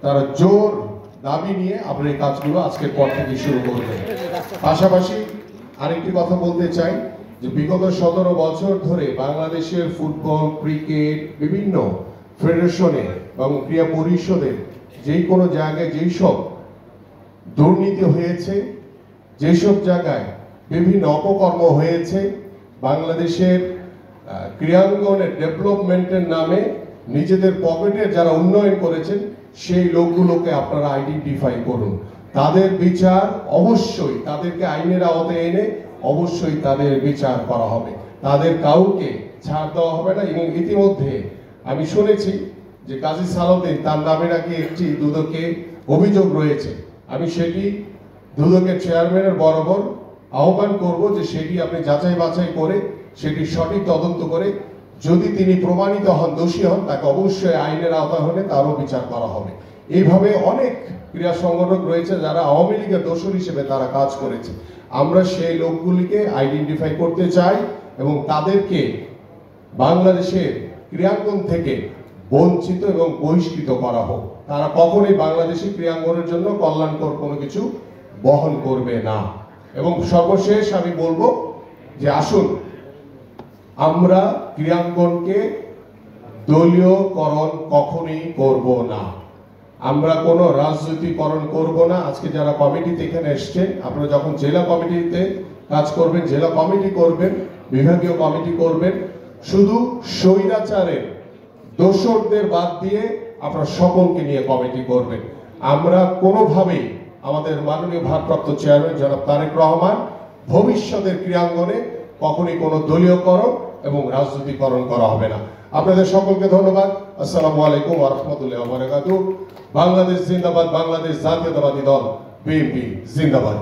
তারা জোর দাবি নিয়ে আমরা এই কাজগুলো আজকের পর থেকে শুরু করবেন। পাশাপাশি আরেকটি কথা বলতে চাই যে বিগত 17 বছর ধরে বাংলাদেশের ফুটবল, ক্রিকেট, বিভিন্ন ফেডারেশনে এবং ক্রীড়া পরিষদে যেই কোনো জায়গায় যেই সব দুর্নীতি হয়েছে, যেসব জায়গায় বিভিন্ন অপকর্ম হয়েছে, বাংলাদেশের ক্রীড়াঙ্গনের ডেভেলপমেন্টের নামে নিজেদের পকেটের যারা উন্নয়ন করেছেন সেই লোকগুলোকে আপনারা আইডেন্টিফাই করুন। তাদের বিচার অবশ্যই, তাদেরকে আইনের আওতায় এনে অবশ্যই তাদের বিচার করা হবে। তাদের কাউকে ছাড় দেওয়া হবে না। এবং ইতিমধ্যে আমি শুনেছি যে কাজী সালাউদ্দিন তার নামে নাকি একটি দুদকে অভিযোগ রয়েছে। আমি সেটি দুদকের চেয়ারম্যানের বরাবর আহ্বান করব যে সেটি আপনি যাচাই বাছাই করে সেটি সঠিক তদন্ত করে যদি তিনি প্রমাণিত হন, দোষী হন, তাকে অবশ্যই আইনের আওতায় হলে তারও বিচার করা হবে। এইভাবে অনেক ক্রীড়া সংগঠক রয়েছে যারা আওয়ামী লীগের দোষর হিসেবে তারা কাজ করেছে। আমরা সেই লোকগুলিকে আইডেন্টিফাই করতে চাই এবং তাদেরকে বাংলাদেশের ক্রীড়াঙ্গন থেকে বঞ্চিত এবং বহিষ্কৃত করা হোক। তারা কখনোই বাংলাদেশি ক্রীড়াঙ্গনের জন্য কল্যাণকর কোনো কিছু বহন করবে না। এবং সর্বশেষ আমি বলবো যে আসুন আমরা ক্রীড়াঙ্গনকে দলীয়করণ কখনোই করব না। আমরা কোনো রাজনৈতিকরণ করব না। আজকে যারা কমিটিতে এখানে এসছেন, আপনারা যখন জেলা কমিটিতে কাজ করবেন, জেলা কমিটি করবেন, বিভাগীয় কমিটি করবেন, শুধু স্বৈরাচারের দোসরদের বাদ দিয়ে আপনারা সকলকে নিয়ে কমিটি করবেন। আমরা কোনোভাবেই আমাদের মাননীয় ভারপ্রাপ্ত চেয়ারম্যান জনাব তারেক রহমান ভবিষ্যতের ক্রীড়াঙ্গনে কখনই কোনো দলীয়করণ এবং রাজনৈতিকরণ করা হবে না। আপনাদের সকলকে ধন্যবাদ। আসসালামু আলাইকুম ওয়া রাহমাতুল্লাহি ওয়া বারাকাতুহু। বাংলাদেশ জিন্দাবাদ, বাংলাদেশ জাতীয়তাবাদী দল বিএনপি জিন্দাবাদ।